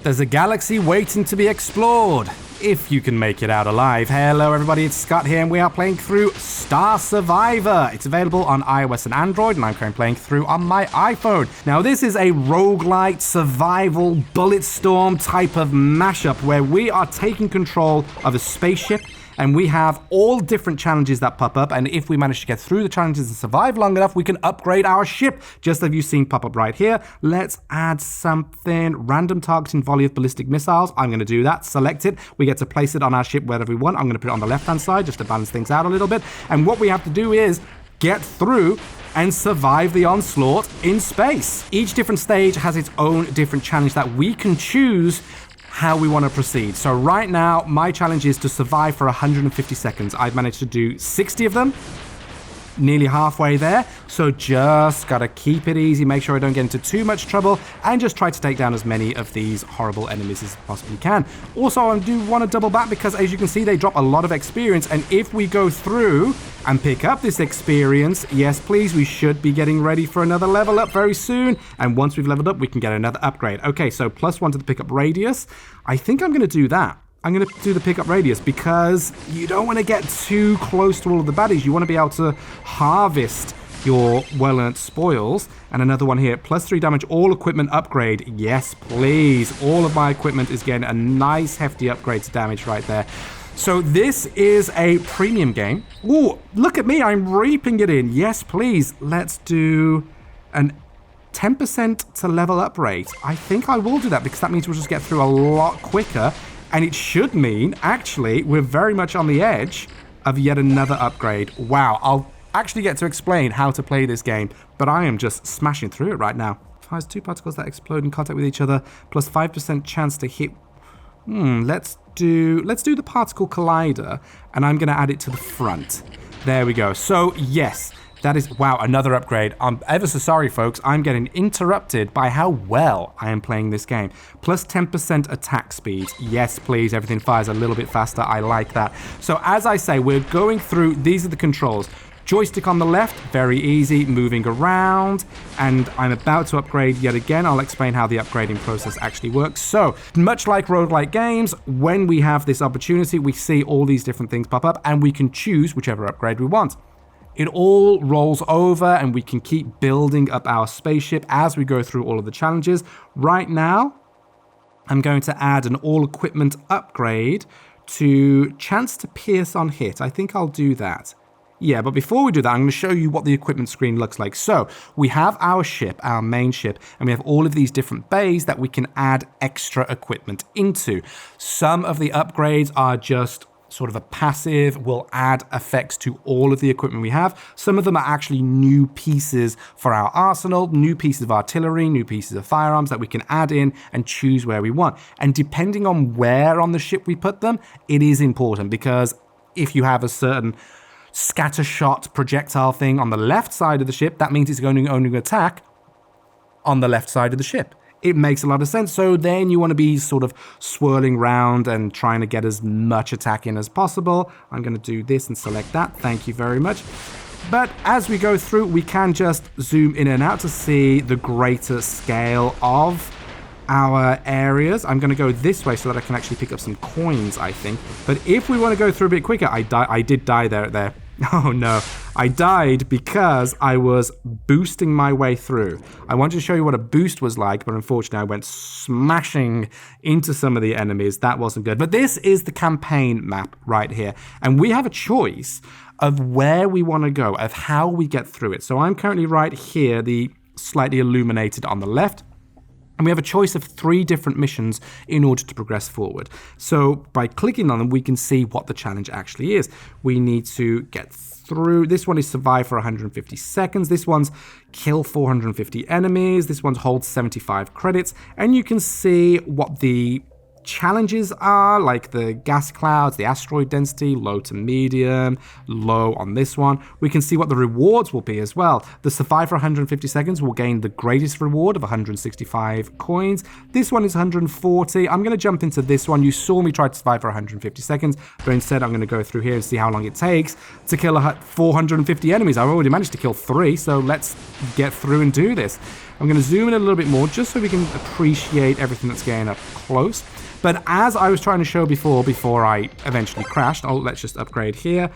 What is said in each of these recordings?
There's a galaxy waiting to be explored, if you can make it out alive. Hello everybody, it's Scott here, and we are playing through Star Survivor. It's available on iOS and Android, and I'm currently playing through on my iPhone. Now this is a roguelite survival bulletstorm type of mashup where we are taking control of a spaceship, and we have all different challenges that pop up, and if we manage to get through the challenges and survive long enough, we can upgrade our ship, just as you've seen pop up right here. Let's add something. Random targeting volley of ballistic missiles. I'm going to do that. Select it. We get to place it on our ship wherever we want. I'm going to put it on the left-hand side just to balance things out a little bit. And what we have to do is get through and survive the onslaught in space. Each different stage has its own different challenge that we can choose how we want to proceed. So right now, my challenge is to survive for 150 seconds. I've managed to do 60 of them, nearly halfway there. So just gotta keep it easy, make sure I don't get into too much trouble, and just try to take down as many of these horrible enemies as possibly can. Also, I do want to double back because, as you can see, they drop a lot of experience, and if we go through and pick up this experience, yes please, we should be getting ready for another level up very soon, and once we've leveled up, we can get another upgrade. Okay, so +1 to the pickup radius. I think I'm going to do that. I'm going to do the pickup radius because you don't want to get too close to all of the baddies. You want to be able to harvest your well-earned spoils. And another one here, +3 damage, all equipment upgrade. Yes, please. All of my equipment is getting a nice hefty upgrade to damage right there. So this is a premium game. Ooh, look at me. I'm reaping it in. Yes, please. Let's do an 10% to level up rate. I think I will do that because that means we'll just get through a lot quicker. And it should mean, actually, we're very much on the edge of yet another upgrade. Wow, I'll actually get to explain how to play this game, but I am just smashing through it right now. Fires 2 particles that explode in contact with each other, plus 5% chance to hit. Let's do the particle collider, and I'm going to add it to the front. There we go. So, yes. That is, wow, another upgrade. I'm ever so sorry, folks. I'm getting interrupted by how well I am playing this game. Plus 10% attack speed. Yes, please. Everything fires a little bit faster. I like that. So as I say, we're going through, these are the controls. Joystick on the left, very easy, moving around, and I'm about to upgrade yet again. I'll explain how the upgrading process actually works. So, much like roguelike games, when we have this opportunity, we see all these different things pop up, and we can choose whichever upgrade we want. It all rolls over, and we can keep building up our spaceship as we go through all of the challenges. Right now, I'm going to add an all-equipment upgrade to chance to pierce on hit. I think I'll do that. Yeah, but before we do that, I'm going to show you what the equipment screen looks like. So, we have our ship, our main ship, and we have all of these different bays that we can add extra equipment into. Some of the upgrades are just sort of a passive, will add effects to all of the equipment we have. Some of them are actually new pieces for our arsenal, new pieces of artillery, new pieces of firearms that we can add in and choose where we want. And depending on where on the ship we put them, it is important, because if you have a certain scatter shot projectile thing on the left side of the ship, that means it's going to only attack on the left side of the ship. It makes a lot of sense. So then you want to be sort of swirling around and trying to get as much attack in as possible. I'm going to do this and select that. Thank you very much. But as we go through, we can just zoom in and out to see the greater scale of our areas. I'm going to go this way so that I can actually pick up some coins, I think. But if we want to go through a bit quicker, I did die there. Oh no, I died because I was boosting my way through. I wanted to show you what a boost was like, but unfortunately I went smashing into some of the enemies. That wasn't good. But this is the campaign map right here. And we have a choice of where we want to go, of how we get through it. So I'm currently right here, the slightly illuminated on the left. And we have a choice of 3 different missions in order to progress forward. So by clicking on them, we can see what the challenge actually is. We need to get through. This one is survive for 150 seconds. This one's kill 450 enemies. This one's hold 75 credits. And you can see what the challenges are, like the gas clouds, the asteroid density, low to medium, low on this one. We can see what the rewards will be as well. The survive for 150 seconds will gain the greatest reward of 165 coins. This one is 140. I'm going to jump into this one. You saw me try to survive for 150 seconds, but instead I'm going to go through here and see how long it takes to kill 450 enemies. I've already managed to kill 3, so let's get through and do this. I'm going to zoom in a little bit more just so we can appreciate everything that's going up close. But as I was trying to show before I eventually crashed, let's just upgrade here.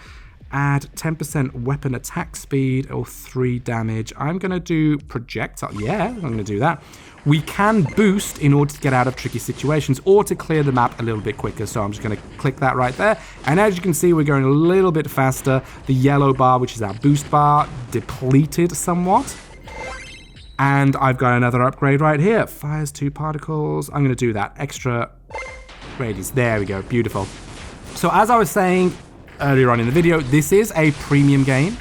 Add 10% weapon attack speed or 3 damage. I'm going to do projectile. Yeah, I'm going to do that. We can boost in order to get out of tricky situations or to clear the map a little bit quicker. So I'm just going to click that right there. And as you can see, we're going a little bit faster. The yellow bar, which is our boost bar, depleted somewhat. And I've got another upgrade right here. Fires 2 particles. I'm going to do that. Extra radius. There we go. Beautiful. So as I was saying earlier on in the video, this is a premium game.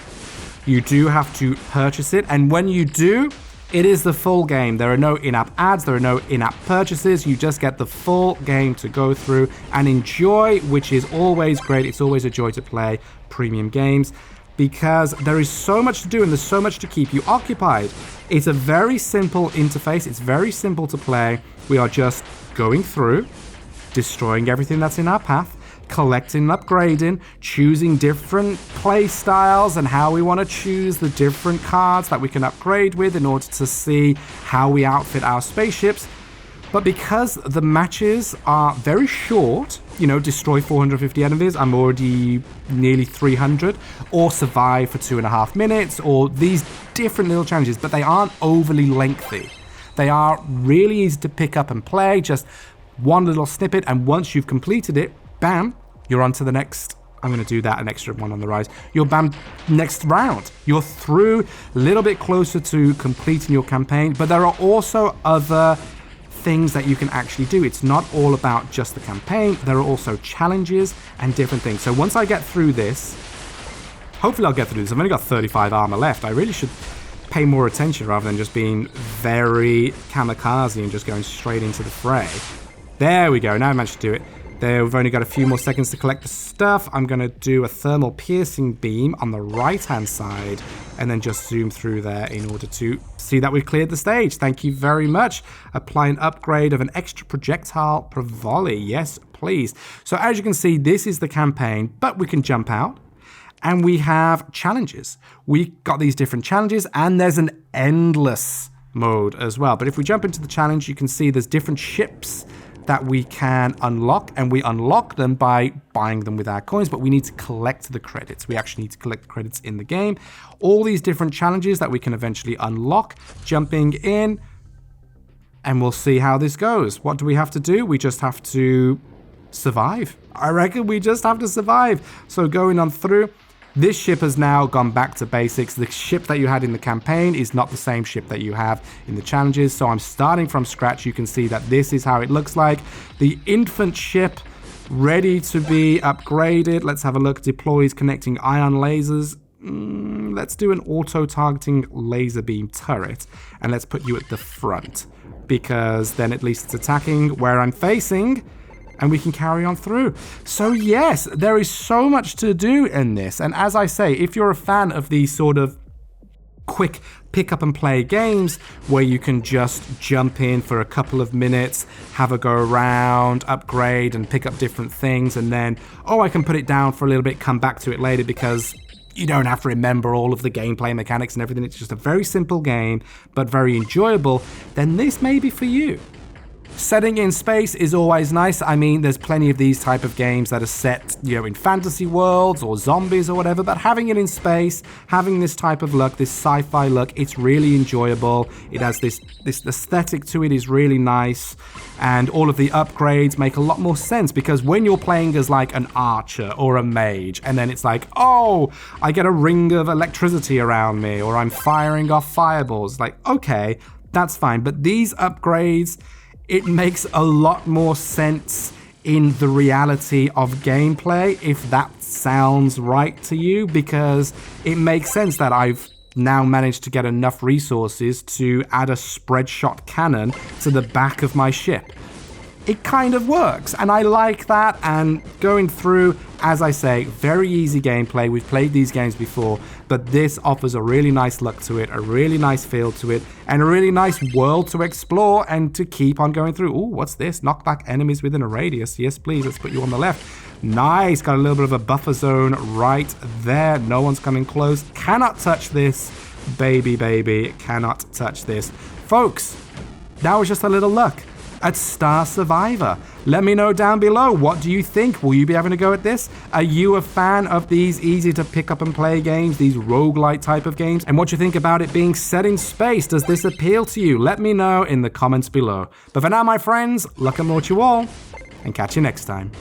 You do have to purchase it. And when you do, it is the full game. There are no in-app ads. There are no in-app purchases. You just get the full game to go through and enjoy, which is always great. It's always a joy to play premium games, because there is so much to do and there's so much to keep you occupied. It's a very simple interface. It's very simple to play. We are just going through, destroying everything that's in our path, collecting and upgrading, choosing different play styles and how we want to choose the different cards that we can upgrade with in order to see how we outfit our spaceships. But because the matches are very short, you know, destroy 450 enemies, I'm already nearly 300, or survive for 2.5 minutes, or these different little challenges, but they aren't overly lengthy. They are really easy to pick up and play, just one little snippet, and once you've completed it, bam, you're on to the next. I'm going to do that, an extra one on the rise. You're bam, next round. You're through, a little bit closer to completing your campaign, but there are also other things that you can actually do. It's not all about just the campaign. There are also challenges and different things. So once I get through this, hopefully I'll get through this. I've only got 35 armor left. I really should pay more attention rather than just being very kamikaze and just going straight into the fray. There we go. Now I managed to do it. There, we've only got a few more seconds to collect the stuff. I'm going to do a thermal piercing beam on the right-hand side and then just zoom through there in order to see that we've cleared the stage. Thank you very much. Apply an upgrade of an extra projectile per volley. Yes, please. So as you can see, this is the campaign, but we can jump out and we have challenges. We got these different challenges and there's an endless mode as well. But if we jump into the challenge, you can see there's different ships that we can unlock, and we unlock them by buying them with our coins, but we need to collect the credits. We actually need to collect the credits in the game. All these different challenges that we can eventually unlock, jumping in, and we'll see how this goes. What do we have to do? We just have to survive. I reckon we just have to survive. So going on through, this ship has now gone back to basics. The ship that you had in the campaign is not the same ship that you have in the challenges. So I'm starting from scratch. You can see that this is how it looks like. The infant ship ready to be upgraded. Let's have a look. Deploys connecting ion lasers. Let's do an auto-targeting laser beam turret. And let's put you at the front, because then at least it's attacking where I'm facing. And we can carry on through. So yes, there is so much to do in this. And as I say, if you're a fan of these sort of quick pick up and play games where you can just jump in for a couple of minutes, have a go around, upgrade and pick up different things, and then, oh, I can put it down for a little bit, come back to it later, because you don't have to remember all of the gameplay mechanics and everything. It's just a very simple game, but very enjoyable. Then this may be for you. Setting in space is always nice. I mean, there's plenty of these type of games that are set, you know, in fantasy worlds or zombies or whatever, but having it in space, having this type of look, this sci-fi look, it's really enjoyable. It has this aesthetic to it is really nice, and all of the upgrades make a lot more sense, because when you're playing as like an archer or a mage, and then it's like, oh, I get a ring of electricity around me, or I'm firing off fireballs, like, okay, that's fine. But these upgrades, it makes a lot more sense in the reality of gameplay, if that sounds right to you, because it makes sense that I've now managed to get enough resources to add a spread shot cannon to the back of my ship. it kind of works, and I like that. And going through, as I say, very easy gameplay. We've played these games before, but this offers a really nice look to it, a really nice feel to it, and a really nice world to explore and to keep on going through. Ooh, what's this? Knock back enemies within a radius. Yes, please. Let's put you on the left. Nice. Got a little bit of a buffer zone right there. No one's coming close. Cannot touch this. Baby. Cannot touch this. Folks, that was just a little look at Star Survivor. Let me know down below, what do you think? Will you be having a go at this? Are you a fan of these easy to pick up and play games, these roguelite type of games? And what do you think about it being set in space? Does this appeal to you? Let me know in the comments below. But for now, my friends, luck and launch you all, and catch you next time.